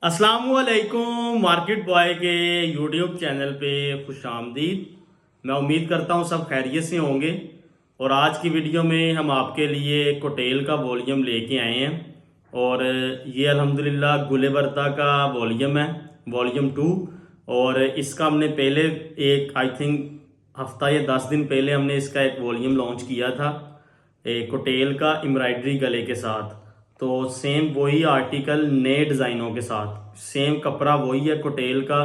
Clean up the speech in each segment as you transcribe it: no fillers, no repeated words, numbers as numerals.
अस्सलामुअलैकुम market boy के YouTube channel पे खुश आमदीद। मैं उम्मीद करता हूँ सब खैरियत से होंगे। और आज की वीडियो में हम आपके लिए कोटेल का वॉल्यूम लेके आए हैं। और ये अल्हम्दुलिल्लाह गुले बरदा का वॉल्यूम है, वॉल्यूम 2। और इसका हमने पहले एक आई थिंक हफ्ता या 10 दिन पहले हमने इसका एक वॉल्यूम लॉन्च किया था, एक कोटेल का एम्ब्रॉयडरी गले के साथ। तो सेम वही आर्टिकल नए डिज़ाइनों के साथ, सेम कपड़ा वही है कोटेल का।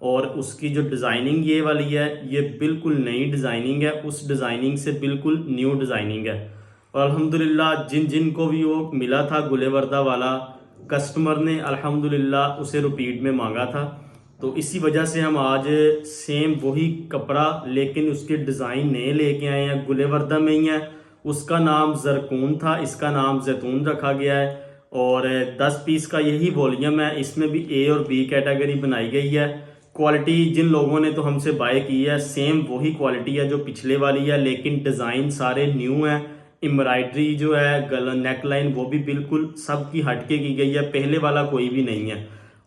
और उसकी जो डिज़ाइनिंग ये वाली है, ये बिल्कुल नई डिज़ाइनिंग है, उस डिज़ाइनिंग से बिल्कुल न्यू डिज़ाइनिंग है। और अल्हम्दुलिल्लाह जिन जिन को भी वो मिला था गुले वर्दा वाला, कस्टमर ने अल्हम्दुलिल्लाह उसे रिपीट में मांगा था। तो इसी वजह से हम आज सेम वही कपड़ा लेकिन उसके डिज़ाइन नए लेके आए हैं, गुले वर्दा में ही है। उसका नाम जरकून था, इसका नाम जैतून रखा गया है। और 10 पीस का यही वॉल्यूम है, इसमें भी ए और बी कैटेगरी बनाई गई है। क्वालिटी जिन लोगों ने तो हमसे बाय की है, सेम वही क्वालिटी है जो पिछले वाली है, लेकिन डिज़ाइन सारे न्यू हैं। एम्ब्रॉयडरी जो है गला नेक लाइन वो भी बिल्कुल सबकी हटके की गई है, पहले वाला कोई भी नहीं है।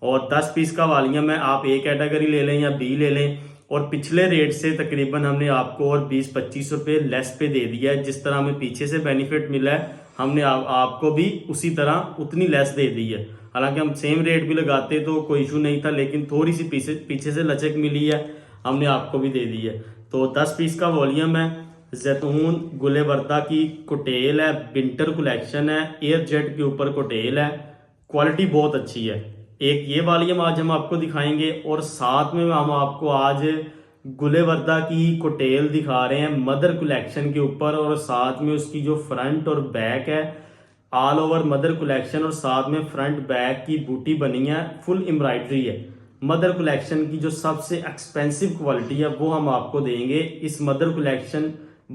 और 10 पीस का वॉल्यूम है, आप ए कैटेगरी ले लें या बी ले लें। और पिछले रेट से तकरीबन हमने आपको और 20-25 रुपये लेस पे दे दिया है। जिस तरह हमें पीछे से बेनिफिट मिला है, हमने आपको भी उसी तरह उतनी लेस दे दी है। हालांकि हम सेम रेट भी लगाते तो कोई इशू नहीं था, लेकिन थोड़ी सी पीछे से लचक मिली है, हमने आपको भी दे दी है। तो 10 पीस का वॉल्यूम है, जैतून गुले वर्दा की कोटेल है, विंटर कलेक्शन है, एयर जेट के ऊपर कोटेल है, क्वालिटी बहुत अच्छी है। एक ये वॉल्यूम आज हम आपको दिखाएंगे और साथ में हम आपको आज गुले वर्दा की कोटेल दिखा रहे हैं मदर कलेक्शन के ऊपर। और साथ में उसकी जो फ्रंट और बैक है, ऑल ओवर मदर कलेक्शन, और साथ में फ्रंट बैक की बूटी बनी है, फुल एम्ब्रॉयडरी है। मदर कलेक्शन की जो सबसे एक्सपेंसिव क्वालिटी है वो हम आपको देंगे। इस मदर कलेक्शन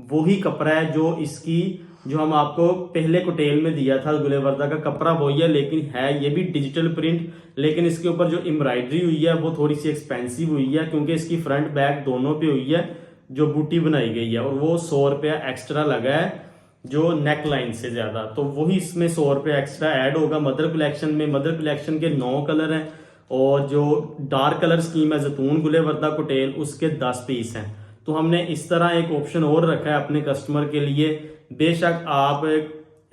वही कपड़ा है जो इसकी जो हम आपको पहले कोटेल में दिया था, गुले वर्दा का कपड़ा वही है, लेकिन है ये भी डिजिटल प्रिंट। लेकिन इसके ऊपर जो एम्ब्रॉयडरी हुई है वो थोड़ी सी एक्सपेंसिव हुई है, क्योंकि इसकी फ्रंट बैक दोनों पे हुई है जो बूटी बनाई गई है। और वो 100 रुपया एक्स्ट्रा लगा है जो नेक लाइन से ज्यादा, तो वही इसमें 100 रुपया एक्स्ट्रा ऐड होगा मदर कलेक्शन में। मदर कलेक्शन के 9 कलर हैं और जो डार्क कलर स्कीम है जैतून गुले वर्दा कोटेल, उसके 10 पीस हैं। तो हमने इस तरह एक ऑप्शन और रखा है अपने कस्टमर के लिए। बेशक आप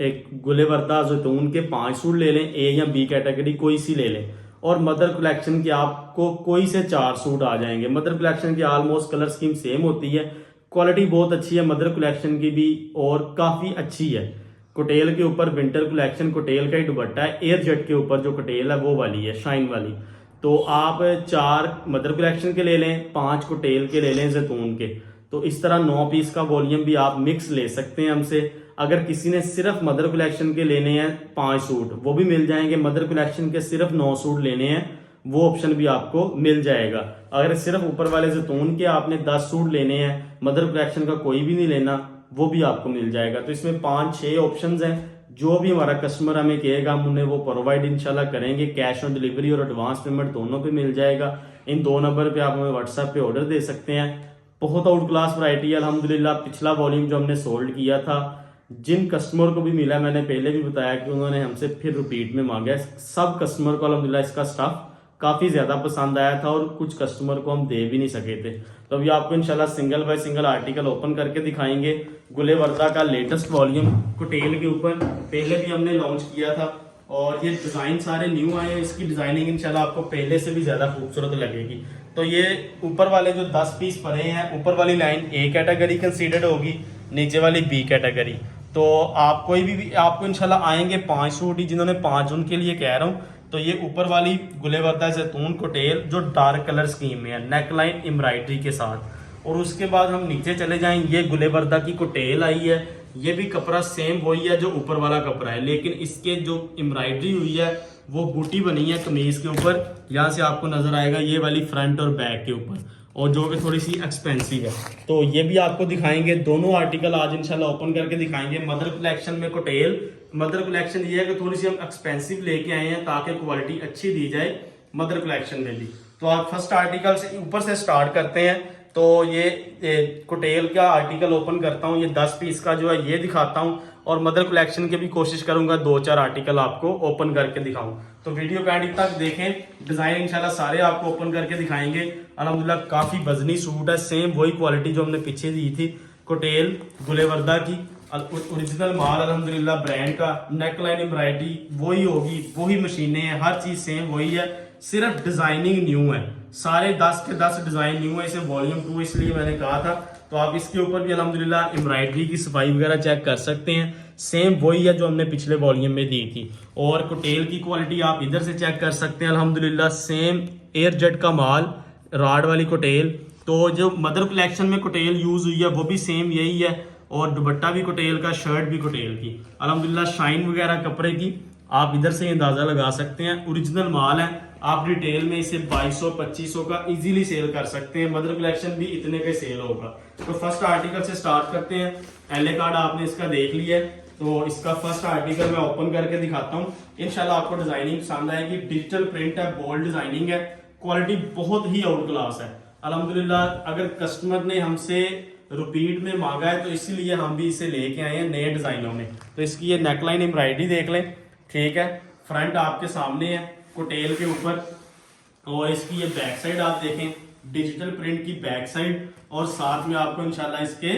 एक गुले वर्दा जैतून के 5 सूट ले लें, ए या बी कैटेगरी कोई सी ले लें, और मदर कलेक्शन के आपको कोई से 4 सूट आ जाएंगे। मदर कलेक्शन की ऑलमोस्ट कलर स्कीम सेम होती है, क्वालिटी बहुत अच्छी है मदर कलेक्शन की भी, और काफ़ी अच्छी है। कोटेल के ऊपर विंटर कलेक्शन कोटेल का ही दुपट्टा है, एयर जेट के ऊपर जो कोटेल है वो वाली है, शाइन वाली। तो आप 4 मदर कलेक्शन के ले लें, 5 कोटेल के ले लें जैतून के। तो इस तरह 9 पीस का वॉल्यूम भी आप मिक्स ले सकते हैं हमसे। अगर किसी ने सिर्फ मदर कलेक्शन के लेने हैं 5 सूट, वो भी मिल जाएंगे। मदर कलेक्शन के सिर्फ 9 सूट लेने हैं, वो ऑप्शन भी आपको मिल जाएगा। अगर सिर्फ ऊपर वाले जैतून के आपने 10 सूट लेने हैं, मदर कलेक्शन का कोई भी नहीं लेना, वो भी आपको मिल जाएगा। तो इसमें 5-6 ऑप्शंस हैं। जो भी हमारा कस्टमर हमें कहेगा हम उन्हें वो प्रोवाइड इंशाल्लाह करेंगे। कैश ऑन डिलीवरी और एडवांस पेमेंट दोनों पे मिल जाएगा। इन 2 नंबर पे आप हमें व्हाट्सएप पे ऑर्डर दे सकते हैं। बहुत आउट क्लास वैरायटी है अल्हम्दुलिल्लाह। पिछला वॉल्यूम जो हमने सोल्ड किया था, जिन कस्टमर को भी मिला, मैंने पहले भी बताया कि उन्होंने हमसे फिर रिपीट में मांगा है। सब कस्टमर को अल्हम्दुलिल्लाह इसका स्टफ काफ़ी ज़्यादा पसंद आया था, और कुछ कस्टमर को हम दे भी नहीं सके थे। तो अभी आपको इंशाल्लाह single by single article open करके दिखाएंगे। गुले वर्दा का लेटेस्ट वॉल्यूम कोटेल के ऊपर पहले भी हमने लॉन्च किया था, और ये डिज़ाइन सारे न्यू आए हैं। इसकी डिज़ाइनिंग इंशाल्लाह आपको पहले से भी ज़्यादा खूबसूरत लगेगी। तो ये ऊपर वाले जो 10 पीस पड़े हैं, ऊपर वाली लाइन ए कैटेगरी कंसीडर्ड होगी, नीचे वाली बी कैटेगरी। तो आप कोई भी आपको इंशाल्लाह आएंगे 5 सूट ही, जिन्होंने 5 उनके लिए कह रहा हूँ। तो ये ऊपर वाली गुले वर्दा जैतून कोटेल जो डार्क कलर स्कीम में है, नेक लाइन एम्ब्रॉयडरी के साथ। और उसके बाद हम नीचे चले जाएं, ये गुले वर्दा की कोटेल आई है। ये भी कपड़ा सेम वही है जो ऊपर वाला कपड़ा है, लेकिन इसके जो एम्ब्रॉयडरी हुई है वो बूटी बनी है कमीज के ऊपर। यहाँ से आपको नजर आएगा ये वाली फ्रंट और बैक के ऊपर, और जो कि थोड़ी सी एक्सपेंसिव है। तो ये भी आपको दिखाएंगे। दोनों आर्टिकल आज इंशाल्लाह ओपन करके दिखाएंगे। मदर कलेक्शन में कोटेल, मदर कलेक्शन ये है कि थोड़ी सी हम एक्सपेंसिव लेके आए हैं ताकि क्वालिटी अच्छी दी जाए मदर कलेक्शन में भी। तो आप फर्स्ट आर्टिकल से ऊपर से स्टार्ट करते हैं। तो ये कोटेल का आर्टिकल ओपन करता हूँ, ये 10 पीस का जो है ये दिखाता हूँ। और मदर कलेक्शन की भी कोशिश करूंगा 2-4 आर्टिकल आपको ओपन करके दिखाऊं। तो वीडियो का एंड तक देखें, डिजाइन इंशाल्लाह सारे आपको ओपन करके दिखाएंगे। अल्हम्दुलिल्लाह काफी वजनी सूट है, सेम वही क्वालिटी जो हमने पीछे दी थी कोटेल गुलेवर्दा की, ओरिजिनल माल अल्हम्दुलिल्लाह ब्रांड का। नेकलाइन एम्ब्रॉयडरी वही होगी, वही मशीनें हैं, हर चीज सेम वही है, सिर्फ डिजाइनिंग न्यू है। सारे 10 के 10 डिजाइन न्यू है। इसे वॉल्यूम 2 इसलिए मैंने कहा था। तो आप इसके ऊपर भी अल्हम्दुलिल्लाह एम्ब्रॉयडरी की सफाई वगैरह चेक कर सकते हैं, सेम वही है जो हमने पिछले वॉल्यूम में दी थी। और कोटेल की क्वालिटी आप इधर से चेक कर सकते हैं, अल्हम्दुलिल्लाह सेम एयर जेट का माल, राड वाली कोटेल। तो जो मदर कलेक्शन में कोटेल यूज हुई है वो भी सेम यही है, और दुपट्टा भी कोटेल का, शर्ट भी कोटेल की। अल्हम्दुलिल्लाह शाइन वगैरह कपड़े की आप इधर से अंदाजा लगा सकते हैं, ओरिजिनल माल है। आप रिटेल में इसे 2200-2500 का इजीली सेल कर सकते हैं, मदर कलेक्शन भी इतने का सेल होगा। तो फर्स्ट आर्टिकल से स्टार्ट करते हैं। एलए कार्ड आपने इसका देख लिया है, तो इसका फर्स्ट आर्टिकल मैं ओपन करके दिखाता हूँ। इंशाल्लाह आपको डिजाइनिंग पसंद आएगी। डिजिटल प्रिंट है, बोल्ड डिजाइनिंग है, क्वालिटी बहुत ही आउट क्लास है अल्हम्दुलिल्लाह। अगर कस्टमर ने हमसे रिपीट में मांगा है तो इसीलिए हम भी इसे लेके आए हैं नए डिजाइनों में। तो इसकी ये नेकलाइन एम्ब्रॉयडरी देख लें, ठीक है, फ्रंट आपके सामने है कोटेल के ऊपर, और इसकी ये बैक साइड आप देखें, डिजिटल प्रिंट की बैक साइड, और साथ में आपको इंशाल्लाह इसके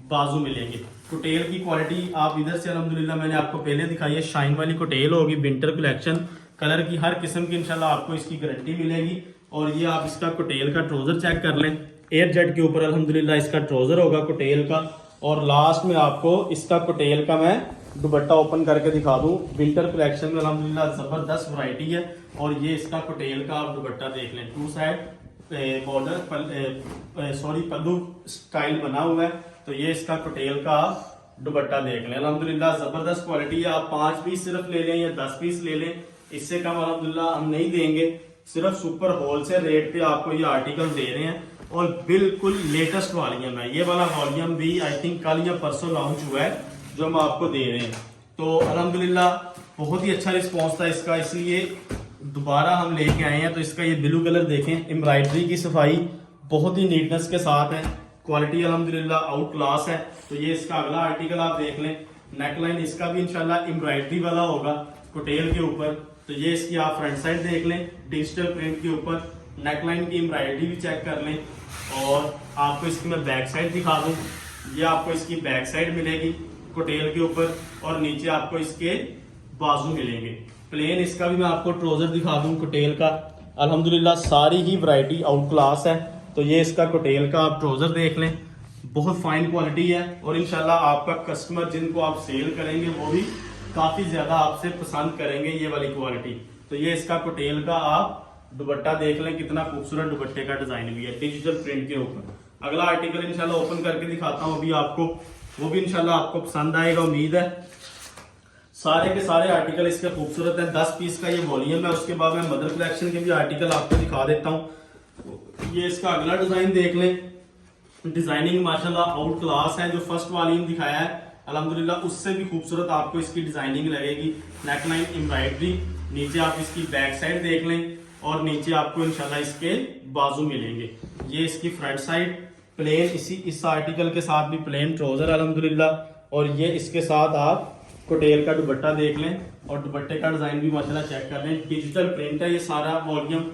बाजू मिलेंगे। कोटेल की क्वालिटी आप इधर से अल्हम्दुलिल्लाह मैंने आपको पहले दिखाई है, शाइन वाली कोटेल होगी, विंटर कलेक्शन, कलर की हर किस्म की इंशाल्लाह आपको इसकी गारंटी मिलेगी। और ये आप इसका कोटेल का ट्राउजर चेक कर लें, एयर जेट के ऊपर अल्हम्दुलिल्लाह इसका ट्राउजर होगा कोटेल का। और लास्ट में आपको इसका कोटेल का मैं दुपट्टा ओपन करके दिखा दूं। विंटर कलेक्शन में अल्हम्दुलिल्लाह जबरदस्त वैरायटी है। और ये इसका कोटेल का आप दुपट्टा देख लें, 2 साइड बॉर्डर पल्लू स्टाइल बना हुआ है। तो ये इसका कोटेल का दुपट्टा देख लें, अल्हम्दुलिल्लाह जबरदस्त क्वालिटी है। आप 5 पीस सिर्फ ले लें या 10 पीस ले लें, इससे कम अल्हम्दुलिल्लाह हम नहीं देंगे। सिर्फ सुपर होलसेल रेट पे आपको ये आर्टिकल दे रहे हैं, और बिल्कुल लेटेस्ट वॉल्यूम है। ये वाला वॉल्यूम भी आई थिंक कल या परसों लॉन्च हुआ है जो हम आपको दे रहे हैं। तो अल्हम्दुलिल्लाह बहुत ही अच्छा रिस्पॉन्स था इसका, इसलिए दोबारा हम लेके आए हैं। तो इसका ये ब्लू कलर देखें, एम्ब्रॉयडरी की सफाई बहुत ही नीटनेस के साथ है, क्वालिटी अल्हम्दुलिल्लाह आउट क्लास है। तो ये इसका अगला आर्टिकल आप देख लें, नेकलाइन इसका भी इंशाल्लाह एम्ब्रॉयडरी वाला होगा कोटेल के ऊपर। तो ये इसकी आप फ्रंट साइड देख लें, डिजिटल प्रिंट के ऊपर, नेकलाइन की एम्ब्रॉयडरी भी चेक कर लें। और आपको इसकी मैं बैक साइड दिखा दूं, ये आपको इसकी बैक साइड मिलेगी कोटेल के ऊपर, और नीचे आपको इसके बाजू मिलेंगे। प्लेन इसका भी मैं आपको ट्राउजर दिखा दूं कोटेल का, अल्हम्दुलिल्लाह सारी ही वैरायटी आउट क्लास है। तो ये इसका कोटेल का आप ट्राउजर देख लें, बहुत फाइन क्वालिटी है। और इंशाल्लाह आपका कस्टमर जिनको आप सेल करेंगे वो भी काफी ज्यादा आपसे पसंद करेंगे ये वाली क्वालिटी। तो ये इसका कोटेल का आप दुपट्टा देख लें, कितना खूबसूरत दुपट्टे का डिजाइन भी है डिजिटल प्रिंट के ऊपर। अगला आर्टिकल इंशाल्लाह ओपन करके दिखाता हूँ अभी आपको, वो भी इंशाल्लाह आपको पसंद आएगा उम्मीद है। सारे के सारे आर्टिकल इसके खूबसूरत हैं, 10 पीस का ये वॉल्यूम है। उसके बाद मैं मदर कलेक्शन के भी आर्टिकल आपको दिखा देता हूँ। ये इसका अगला डिजाइन देख लें, डिजाइनिंग माशाल्लाह आउट क्लास है। जो फर्स्ट वॉल्यूम दिखाया है अल्हम्दुलिल्लाह उससे भी खूबसूरत आपको इसकी डिजाइनिंग लगेगी। नेकलाइन एम्ब्रॉयडरी, नीचे आप इसकी बैक साइड देख लें, और नीचे आपको इंशाल्लाह इसके बाजू मिलेंगे। ये इसकी फ्रंट साइड प्लेन, इस आर्टिकल के साथ भी प्लेन ट्राउजर अल्हम्दुलिल्लाह। और ये इसके साथ आप कोटेल का दुपट्टा देख लें, और दुपट्टे का डिजाइन भी माशाल्लाह चेक कर लें। डिजिटल प्रिंट है ये सारा वॉल्यूम,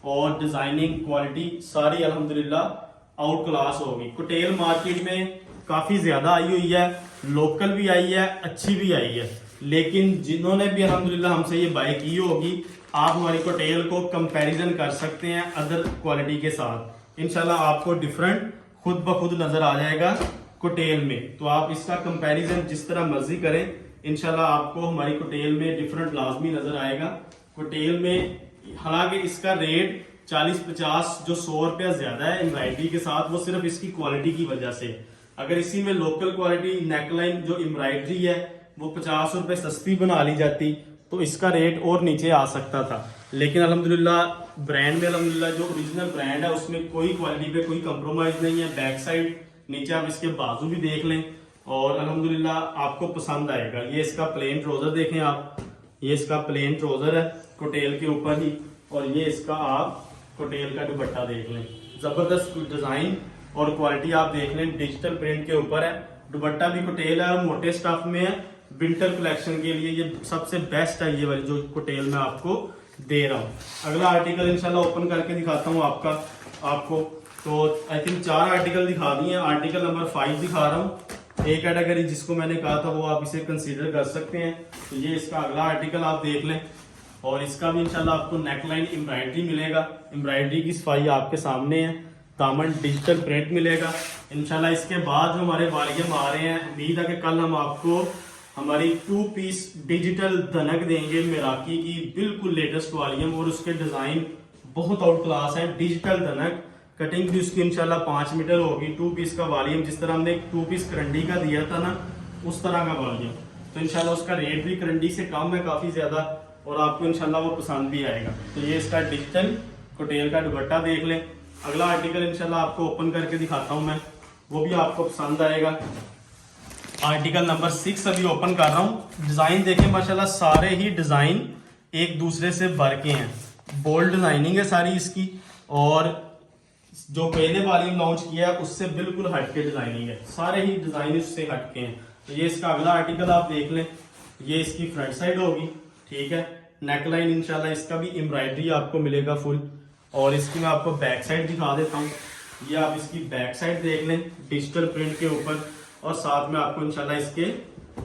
और डिजाइनिंग क्वालिटी सारी अल्हम्दुलिल्लाह आउट क्लास होगी। कोटेल मार्केट में काफी ज्यादा आई हुई है, लोकल भी आई है, अच्छी भी आई है। लेकिन जिन्होंने भी अल्हम्दुलिल्लाह हमसे ये बाय की होगी, आप हमारी कोटेल को कंपैरिजन कर सकते हैं अदर क्वालिटी के साथ। इंशाल्लाह आपको डिफरेंट खुद ब खुद नजर आ जाएगा कोटेल में। तो आप इसका कंपैरिजन जिस तरह मर्जी करें, इंशाल्लाह आपको हमारी कोटेल में डिफरेंट लाजमी नजर आएगा। कोटेल में हालांकि इसका रेट 40-50 जो 100 रुपया ज्यादा है एम्ब्रॉयडरी के साथ, वो सिर्फ इसकी क्वालिटी की वजह से। अगर इसी में लोकल क्वालिटी नेकलाइन जो एम्ब्रॉयडरी है वो 50 रुपए सस्ती बना ली जाती तो इसका रेट और नीचे आ सकता था। लेकिन अल्हम्दुलिल्लाह ब्रांड में अल्हम्दुलिल्लाह जो ओरिजिनल ब्रांड है उसमें कोई क्वालिटी पे कोई कंप्रोमाइज नहीं है। बैक साइड, नीचे आप इसके बाजू भी देख लें, और अल्हम्दुलिल्लाह आपको पसंद आएगा। ये इसका प्लेन ट्राउजर देखें आप, ये इसका प्लेन ट्राउजर है कोटेल के ऊपर ही, और ये इसका आप कोटेल का दुपट्टा देख लें। जबरदस्त डिजाइन और क्वालिटी आप देख लें, डिजिटल प्रिंट के ऊपर है। दुपट्टा भी कोटेल है और मोटे स्टफ में है, विंटर कलेक्शन के लिए ये सबसे बेस्ट है, ये वाली जो कोटेल मैं आपको दे रहा हूँ। अगला आर्टिकल इंशाल्लाह ओपन करके दिखाता हूँ आपको। तो आई थिंक 4 आर्टिकल दिखा दिए हैं। आर्टिकल नंबर 5 दिखा रहा हूँ। एक कैटेगरी जिसको मैंने कहा था वो आप इसे कंसीडर कर सकते हैं। तो ये इसका अगला आर्टिकल आप देख लें, और इसका भी इंशाल्लाह आपको नेकलाइन एम्ब्रॉयडरी मिलेगा। एम्ब्रॉयडरी की सफाई आपके सामने है, दामन डिजिटल प्रिंट मिलेगा इंशाल्लाह। इसके बाद जो हमारे वॉल्यूम आ रहे हैं, उम्मीद है कि कल हम आपको हमारी 2 पीस डिजिटल धनक देंगे मिराकी की, बिल्कुल लेटेस्ट वॉल्यूम, और उसके डिजाइन बहुत आउट क्लास है। डिजिटल धनक कटिंग भी उसकी इंशाल्लाह 5 मीटर होगी। 2 पीस का वॉल्यूम, जिस तरह हमने 2 पीस करंडी का दिया था ना, उस तरह का वॉल्यूम। तो इंशाल्लाह उसका रेट भी करंडी से कम है काफी ज्यादा, और आपको इंशाल्लाह वो पसंद भी आएगा। तो ये इसका डिजिटल कोटेल का दुपट्टा देख लें। अगला आर्टिकल इंशाल्लाह आपको ओपन करके दिखाता हूं मैं, वो भी आपको पसंद आएगा। आर्टिकल नंबर 6 अभी ओपन कर रहा हूँ। डिजाइन देखें माशाल्लाह, सारे ही डिजाइन एक दूसरे से भर के हैं। बोल्ड डिजाइनिंग है सारी इसकी, और जो पहले वॉल्यूम लॉन्च किया है उससे बिल्कुल हटके डिजाइनिंग है। सारे ही डिजाइन उससे हटके हैं। तो ये इसका अगला आर्टिकल आप देख लें। ये इसकी फ्रंट साइड होगी, ठीक है। नेकलाइन इंशाल्लाह इसका भी एम्ब्रॉयडरी आपको मिलेगा फुल, और इसकी मैं आपको बैक साइड दिखा देता हूँ। ये आप इसकी बैक साइड देख लें डिजिटल प्रिंट के ऊपर, और साथ में आपको इंशाल्लाह इसके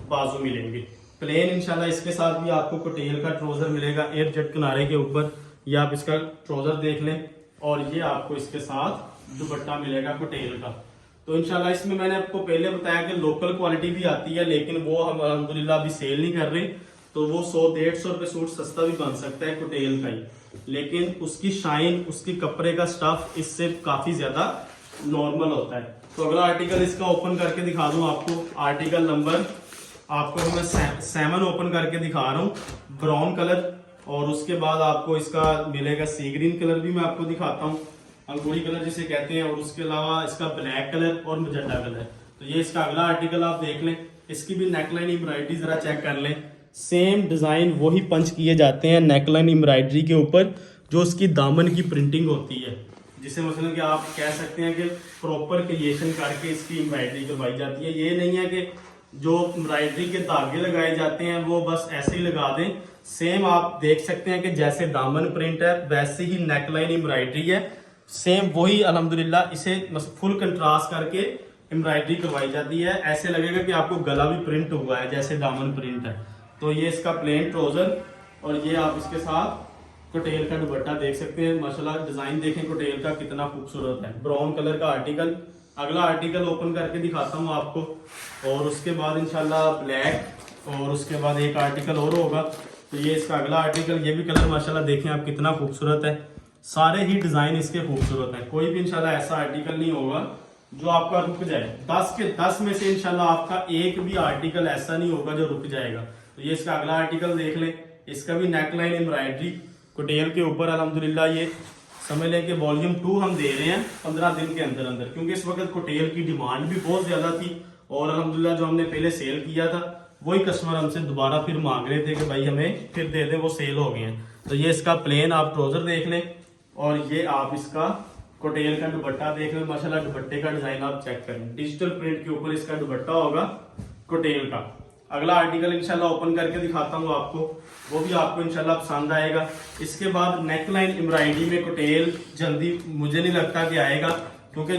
बाजू मिलेंगे प्लेन। इंशाल्लाह इसके साथ भी आपको कोटेल का ट्राउजर मिलेगा एयर जेट किनारे के ऊपर। ये आप इसका ट्राउजर देख लें, और ये आपको इसके साथ दुपट्टा मिलेगा कोटेल का। तो इंशाल्लाह इसमें मैंने आपको पहले बताया कि लोकल क्वालिटी भी आती है, लेकिन वो हम अल्हम्दुलिल्लाह अभी सेल नहीं कर रहे। तो वो 100-150 रुपये सूट सस्ता भी बन सकता है कोटेल का ही, लेकिन उसकी शाइन, उसकी कपड़े का स्टफ इससे काफी ज्यादा नॉर्मल होता है। तो अगला आर्टिकल इसका ओपन करके दिखा दूं आपको। आर्टिकल नंबर आपको मैं 7 ओपन करके दिखा रहा हूँ, ब्राउन कलर, और उसके बाद आपको इसका मिलेगा सी ग्रीन कलर भी मैं आपको दिखाता हूँ, अंगूरी कलर जिसे कहते हैं, और उसके अलावा इसका ब्लैक कलर और मजेंडा कलर। तो ये इसका अगला आर्टिकल आप देख लें। इसकी भी नेकलाइन एम्ब्रॉयडरी जरा चेक कर लें। सेम डिजाइन वही पंच किए जाते हैं नेकलाइन एम्ब्रॉयडरी के ऊपर, जो उसकी दामन की प्रिंटिंग होती है, जिसे मतलब कि आप कह सकते हैं कि प्रॉपर क्रिएशन करके इसकी एम्ब्रॉयडरी करवाई जाती है। ये नहीं है कि जो एम्ब्रॉयडरी के धागे लगाए जाते हैं वो बस ऐसे ही लगा दें। सेम आप देख सकते हैं कि जैसे दामन प्रिंट है वैसे ही नेकलाइन एम्ब्रॉयडरी है, सेम वही अल्हम्दुलिल्लाह इसे फुल कंट्रास्ट करके एम्ब्रॉयडरी करवाई जाती है। ऐसे लगेगा कि आपको गला भी प्रिंट हुआ है जैसे दामन प्रिंट है। तो ये इसका प्लेन ट्राउजर, और ये आप इसके साथ कोटेल का दुपट्टा देख सकते हैं। माशाल्लाह डिजाइन देखें कोटेल का कितना खूबसूरत है। ब्राउन कलर का आर्टिकल। अगला आर्टिकल ओपन करके दिखाता हूँ आपको, और उसके बाद इंशाल्लाह ब्लैक, और उसके बाद एक आर्टिकल और होगा। तो ये इसका अगला आर्टिकल, ये भी कलर माशाल्लाह देखें आप कितना खूबसूरत है। सारे ही डिजाइन इसके खूबसूरत है। कोई भी इंशाल्लाह ऐसा आर्टिकल नहीं होगा जो आपका रुक जाए। 10 के 10 में से इंशाल्लाह आपका एक भी आर्टिकल ऐसा नहीं होगा जो रुक जाएगा। तो ये इसका अगला आर्टिकल देख लें। इसका भी नेकलाइन एम्ब्रॉयडरी कोटेल के ऊपर अल्हम्दुलिल्लाह। ये समझ लें कि वॉल्यूम 2 हम दे रहे हैं 15 दिन के अंदर अंदर, क्योंकि इस वक्त कोटेल की डिमांड भी बहुत ज्यादा थी, और अल्हम्दुलिल्लाह जो हमने पहले सेल किया था वही कस्टमर हमसे दोबारा फिर मांग रहे थे कि भाई हमें फिर दे दे, वो सेल हो गए हैं। तो ये इसका प्लेन आप ट्राउजर देख लें, और ये आप इसका कोटेल का दुपट्टा देख लें। माशाल्लाह दुपट्टे का डिजाइन आप चेक करें, डिजिटल प्रिंट के ऊपर इसका दुपट्टा होगा कोटेल का। अगला आर्टिकल इंशाल्लाह ओपन करके दिखाता हूँ आपको, वो भी आपको इंशाल्लाह पसंद आएगा। इसके बाद नेकलाइन एम्ब्रॉयडरी में कोटेल जल्दी मुझे नहीं लगता कि आएगा, क्योंकि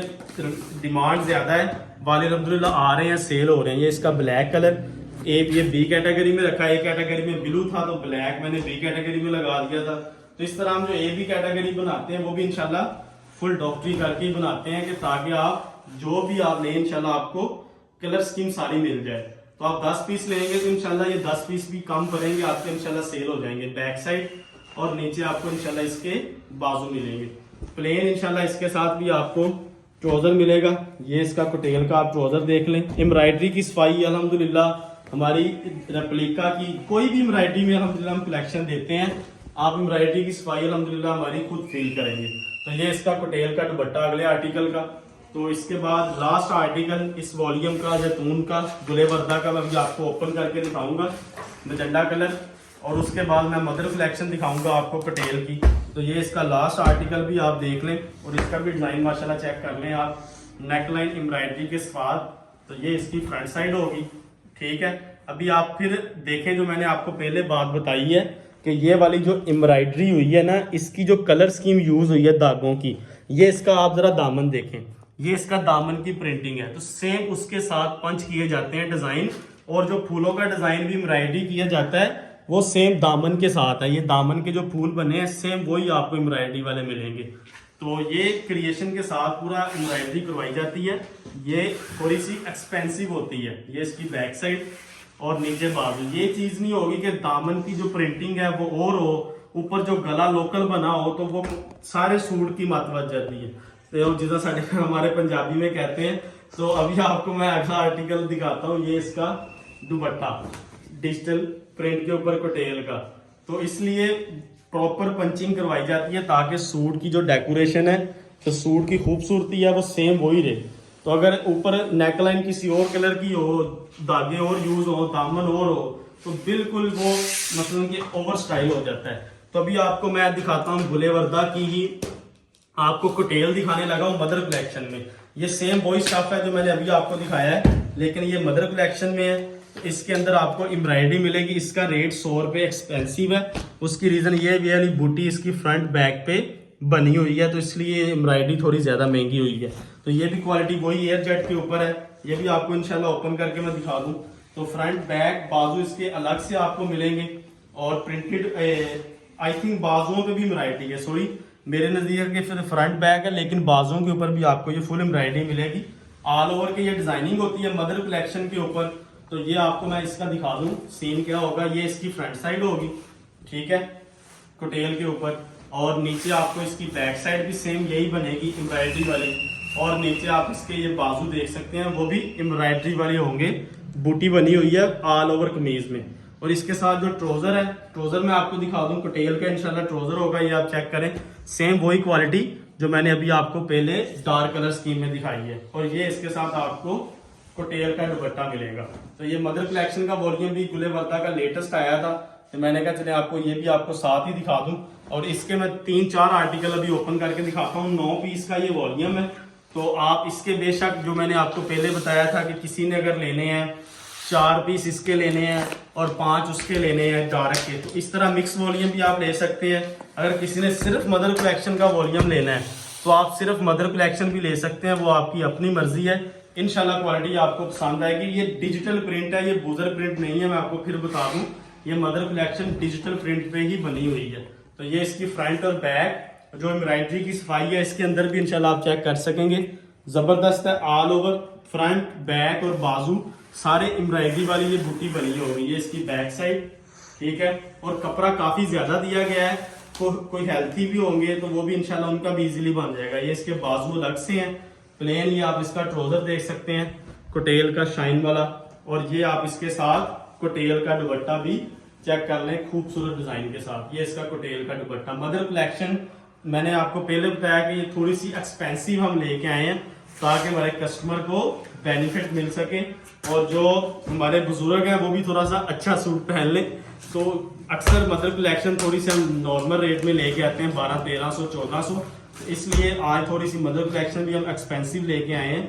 डिमांड ज्यादा है। वाले अल्हम्दुलिल्लाह आ रहे हैं, सेल हो रहे हैं। ये इसका ब्लैक कलर, ये बी कैटेगरी में रखा है। ए कैटेगरी में ब्लू था तो ब्लैक मैंने बी कैटेगरी में लगा दिया था। तो इस तरह हम जो ए बी कैटेगरी बनाते हैं वो भी इंशाल्लाह फुल डॉक्टरी करके ही बनाते हैं, कि ताकि आप जो भी आप लें इंशाल्लाह आपको कलर स्कीम सारी मिल जाए। तो आप 10 पीस लेंगे तो इंशाल्लाह ये 10 पीस भी कम पड़ेंगे आपके, इंशाल्लाह सेल हो जाएंगे। बैक साइड और नीचे आपको इंशाल्लाह इसके बाजू मिलेंगे प्लेन। इंशाल्लाह इसके साथ भी आपको ट्राउजर मिलेगा। ये इसका कोटेल का आप ट्राउजर देख लें। एम्ब्रॉयडरी की सफाई अल्हम्दुलिल्लाह हमारी रेप्लिका की, कोई भी एम्ब्रॉयडरी में अल्हम्दुलिल्लाह हम कलेक्शन देते हैं, आप एम्ब्रॉयडरी की सफाई अल्हम्दुलिल्लाह हमारी खुद फील करेंगे। तो ये इसका कोटेल का दुपट्टा अगले आर्टिकल का। तो इसके बाद लास्ट आर्टिकल इस वॉल्यूम का जैतून का गुले वर्दा का मैं आपको ओपन करके दिखाऊंगा, मजेंडा कलर, और उसके बाद मैं मदर कलेक्शन दिखाऊंगा आपको कोटेल की। तो ये इसका लास्ट आर्टिकल भी आप देख लें, और इसका भी डिजाइन माशाल्लाह चेक कर लें आप, नेकलाइन एम्ब्रॉयडरी के साथ। तो ये इसकी फ्रंट साइड होगी, ठीक है। अभी आप फिर देखें, जो मैंने आपको पहले बात बताई है कि ये वाली जो एम्ब्रॉयडरी हुई है ना, इसकी जो कलर स्कीम यूज हुई है धागों की, ये इसका आप जरा दामन देखें, ये इसका दामन की प्रिंटिंग है। तो सेम उसके साथ पंच किए जाते हैं डिजाइन, और जो फूलों का डिजाइन भी एम्ब्रॉयडरी किया जाता है वो सेम दामन के साथ है। ये दामन के जो फूल बने हैं सेम वही आपको एम्ब्रॉयडरी वाले मिलेंगे। तो ये क्रिएशन के साथ पूरा एम्ब्रॉयडरी करवाई जाती है। ये थोड़ी सी एक्सपेंसिव होती है। ये इसकी बैक साइड और नीचे बाजू, ये चीज नहीं होगी कि दामन की जो प्रिंटिंग है वो और हो, ऊपर जो गला लोकल बना हो, तो वो सारे सूट की मत बच जाती है, तो जितना साढ़े हमारे पंजाबी में कहते हैं। तो अभी आपको मैं अगला आर्टिकल दिखाता हूँ। ये इसका दुपट्टा डिजिटल प्रिंट के ऊपर कोटेल का, तो इसलिए प्रॉपर पंचिंग करवाई जाती है ताकि सूट की जो डेकोरेशन है, तो सूट की खूबसूरती है वो सेम वही रहे। तो अगर ऊपर नेकलाइन किसी और कलर की हो, धागे और यूज हो, दामन और हो, तो बिल्कुल वो मतलब कि ओवर स्टाइल हो जाता है। तो अभी आपको मैं दिखाता हूँ गुलेवर्दा की ही आपको कोटेल दिखाने लगा हूँ मदर कलेक्शन में। ये सेम वही स्टफ है जो मैंने अभी आपको दिखाया है, लेकिन ये मदर कलेक्शन में है। तो इसके अंदर आपको एम्ब्रॉयडरी मिलेगी। इसका रेट 100 रुपये एक्सपेंसिव है। उसकी रीजन ये भी वाली बूटी इसकी फ्रंट बैक पे बनी हुई है, तो इसलिए एम्ब्रॉयडरी थोड़ी ज्यादा महंगी हुई है। तो ये भी क्वालिटी वही एयर जेट के ऊपर है। ये भी आपको इंशाल्लाह ओपन करके मैं दिखा दूं। तो फ्रंट बैक बाजू इसके अलग से आपको मिलेंगे, और प्रिंटेड आई थिंक बाजुओं पे भी एम्ब्रॉयडरी है। सॉरी, मेरे नजदीक के फिर फ्रंट बैक है, लेकिन बाजुओं के ऊपर भी आपको ये फुल एम्ब्रॉयडरी मिलेगी। ऑल ओवर के ये डिजाइनिंग होती है मदर कलेक्शन के ऊपर। तो ये आपको मैं इसका दिखा दूं सीन क्या होगा। ये इसकी फ्रंट साइड होगी, ठीक है, कोटेल के ऊपर, और नीचे आपको इसकी बैक साइड भी सेम यही बनेगी एम्ब्रॉयडरी वाली, और नीचे आप इसके ये बाजू देख सकते हैं वो भी एम्ब्रॉयडरी वाले होंगे। बूटी बनी हुई है ऑल ओवर कमीज में। और इसके साथ जो ट्राउजर है, ट्राउजर मैं आपको दिखा दूं कोटेल का इंशाल्लाह ट्राउजर होगा। ये आप चेक करें, सेम वही क्वालिटी जो मैंने अभी आपको पहले डार्क कलर स्कीम में दिखाई है। और ये इसके साथ आपको कोटेल का दुपट्टा मिलेगा। तो ये मदर कलेक्शन का वॉल्यूम भी गुलेवर्दा का लेटेस्ट आया था, तो मैंने कहा चले आपको ये भी आपको साथ ही दिखा दूं। और इसके मैं 3-4 आर्टिकल अभी ओपन करके दिखाता हूँ। 9 पीस का ये वॉल्यूम है। तो आप इसके बेशक जो मैंने आपको पहले बताया था कि किसी ने अगर लेने हैं 4 पीस इसके लेने हैं और 5 उसके लेने हैं डार्क के, तो इस तरह मिक्स वॉल्यूम भी आप ले सकते हैं। अगर किसी ने सिर्फ मदर कलेक्शन का वॉल्यूम लेना है तो आप सिर्फ मदर कलेक्शन भी ले सकते हैं, वो आपकी अपनी मर्जी है। इंशाल्लाह क्वालिटी आपको पसंद आएगी। ये डिजिटल प्रिंट है, ये बूजर प्रिंट नहीं है। मैं आपको फिर बता दूं, ये मदर कलेक्शन डिजिटल प्रिंट पे ही बनी हुई है। तो ये इसकी फ्रंट और बैक जो एम्ब्रॉयडरी की सफाई है इसके अंदर भी इंशाल्लाह आप चेक कर सकेंगे, जबरदस्त है। ऑल ओवर फ्रंट बैक और बाजू सारे एम्ब्रॉयडरी वाली ये बूटी बनी होगी। ये इसकी बैक साइड, ठीक है, और कपड़ा काफी ज्यादा दिया गया है। कोई हेल्थी भी होंगे तो वो भी इंशाल्लाह उनका भी इजीली बन जाएगा। ये इसके बाजू अलग से हैं प्लेन। ये आप इसका ट्राउजर देख सकते हैं कोटेल का शाइन वाला, और ये आप इसके साथ कोटेल का दुपट्टा भी चेक कर लें खूबसूरत डिजाइन के साथ। ये इसका कोटेल का दुपट्टा मदर कलेक्शन मैंने आपको पहले बताया कि ये थोड़ी सी एक्सपेंसिव हम लेके आए हैं ताकि हमारे कस्टमर को बेनिफिट मिल सके, और जो हमारे बुजुर्ग हैं वो भी थोड़ा सा अच्छा सूट पहन लें। तो अक्सर मदर कलेक्शन थोड़ी सी हम नॉर्मल रेट में लेके आते हैं 1200, 1300, 1400, इसलिए आज थोड़ी सी मदर कलेक्शन भी हम एक्सपेंसिव लेके आए हैं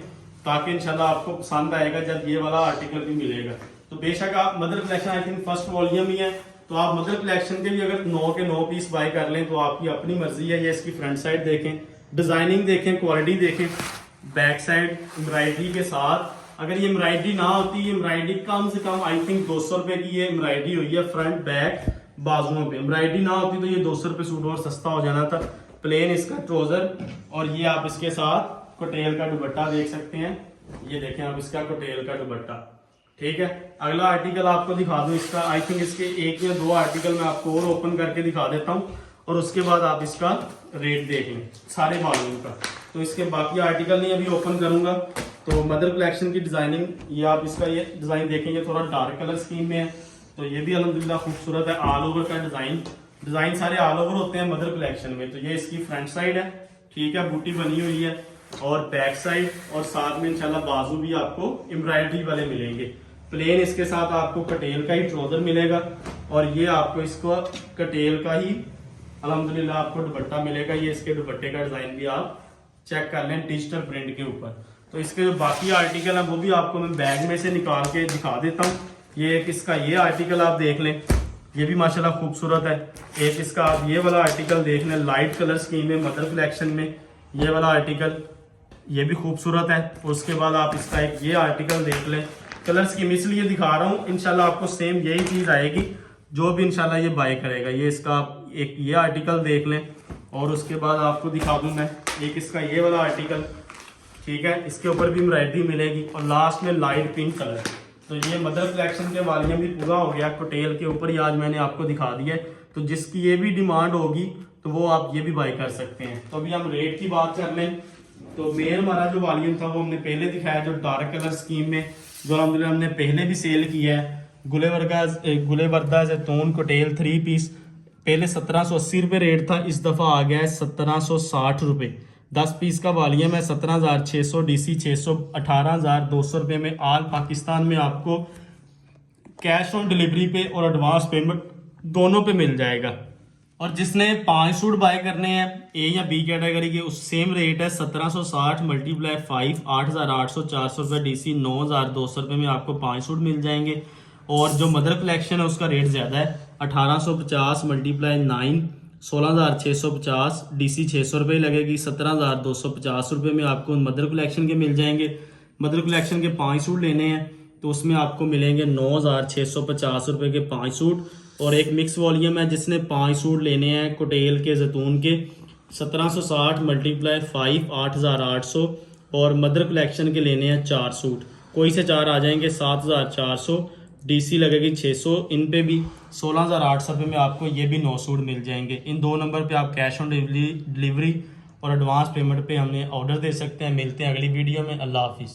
ताकि इंशाल्लाह आपको पसंद आएगा जब ये वाला आर्टिकल भी मिलेगा। तो बेशक आप mother collection I think first volume ही है, तो आप मदर कलेक्शन के भी अगर 9 के 9 पीस बाय कर लें तो आपकी अपनी मर्जी है। ये इसकी फ्रंट साइड देखें, डिजाइनिंग देखें, क्वालिटी देखें, बैक साइड एम्ब्रॉयडरी के साथ। अगर ये एम्ब्रॉयडरी ना होती, ये एम्ब्रॉयडरी कम से कम आई थिंक 200 रुपए की ये एम्ब्रॉयडरी हुई है फ्रंट बैक बाजुओं पे। एम्ब्रॉयडरी ना होती तो ये 200 रुपए सूट और सस्ता हो जाना था। प्लेन इसका ट्राउजर, और ये आप इसके साथ कोटेल का दुपट्टा देख सकते हैं। ये देखें आप इसका कोटेल का दुपट्टा, ठीक है। अगला आर्टिकल आपको दिखा दूं इसका, आई थिंक इसके 1 या 2 आर्टिकल मैं आपको और ओपन करके दिखा देता हूं, और उसके बाद आप इसका रेट देख लें सारे वॉल्यूम का। तो इसके बाकी आर्टिकल नहीं अभी ओपन करूंगा। तो मदर कलेक्शन की डिजाइनिंग, ये आप इसका ये डिजाइन देखेंगे थोड़ा डार्क कलर स्कीम में है, तो ये भी अल्हम्दुलिल्लाह खूबसूरत है। ऑल ओवर का डिजाइन सारे ऑल ओवर होते हैं मदर कलेक्शन में। तो ये इसकी फ्रंट साइड है, ठीक है, बूटी बनी हुई है, और बैक साइड और साथ में इंशाल्लाह बाजू भी आपको एम्ब्रॉयडरी वाले मिलेंगे। प्लेन इसके साथ आपको कटेल का ही ट्राउजर मिलेगा, और ये आपको इसको कटेल का ही अल्हम्दुलिल्लाह आपको दुपट्टा मिलेगा। ये इसके दुपट्टे का डिजाइन भी आप चेक कर लें डिजिटल प्रिंट के ऊपर। तो इसके जो बाकी आर्टिकल है वो भी आपको मैं बैग में से निकाल के दिखा देता हूँ ये एक इसका ये आर्टिकल आप देख लें, ये भी माशाल्लाह खूबसूरत है। एक इसका आप ये वाला आर्टिकल देख लें, लाइट कलर स्कीम में मदर कलेक्शन में ये वाला आर्टिकल, ये भी खूबसूरत है। उसके बाद आप इसका एक ये आर्टिकल देख लें, कलर स्कीम इसलिए दिखा रहा हूँ, इंशाल्लाह आपको सेम यही चीज़ आएगी जो भी इंशाल्लाह ये बाय करेगा। ये इसका एक ये आर्टिकल देख लें, और उसके बाद आपको दिखा दूँ मैं एक इसका ये वाला आर्टिकल, ठीक है, इसके ऊपर भी एम्ब्रॉयडरी मिलेगी, और लास्ट में लाइट पिंक कलर। तो ये मदर कलेक्शन के वॉल्यूम भी पूरा हो गया, कोटेल के ऊपर ही आज मैंने आपको दिखा दिया है। तो जिसकी ये भी डिमांड होगी तो वो आप ये भी बाय कर सकते हैं। तो अभी हम रेट की बात कर लें, तो मेन हमारा जो वॉल्यूम था वो हमने पहले दिखाया, जो डार्क कलर स्कीम में, जो अलहमदुलिल्लाह हमने पहले भी सेल किया है। गुलेवर्दा जैतून कोटेल 3 पीस पहले 1780 रुपये रेट था, इस दफ़ा आ गया है 1760 रुपये। 10 पीस का वॉल्यूम है, 17,600 DC 600, 18,200 रुपये में ऑल पाकिस्तान में आपको कैश ऑन डिलीवरी पे और एडवांस पेमेंट दोनों पे मिल जाएगा। और जिसने 5 सूट बाय करने हैं ए या बी कैटेगरी के, उस सेम रेट है 1760 × 5 8,800 400 रुपये DC 9,200 रुपये में आपको 5 सूट मिल जाएंगे। और जो मदर कलेक्शन है उसका रेट ज़्यादा है, 1850 × 9 16,650 DC 600 रुपये लगेगी, 17,250 रुपये में आपको मदर कलेक्शन के मिल जाएंगे। मदर कलेक्शन के 5 सूट लेने हैं तो उसमें आपको मिलेंगे 9,650 रुपये के 5 सूट। और एक मिक्स वॉल्यूम है, जिसने 5 सूट लेने हैं कोटेल के जैतून के, 1760 × 5 8,800, और मदर कलेक्शन के लेने हैं 4 सूट, कोई से 4 आ जाएंगे 7,400, DC लगेगी 600, इन पे भी 16,800 रुपये में आपको ये भी 9 सूट मिल जाएंगे। इन 2 नंबर पे आप कैश ऑन डिलीवरी और एडवांस पेमेंट पे हमें ऑर्डर दे सकते हैं। मिलते हैं अगली वीडियो में। अल्लाह हाफिज़।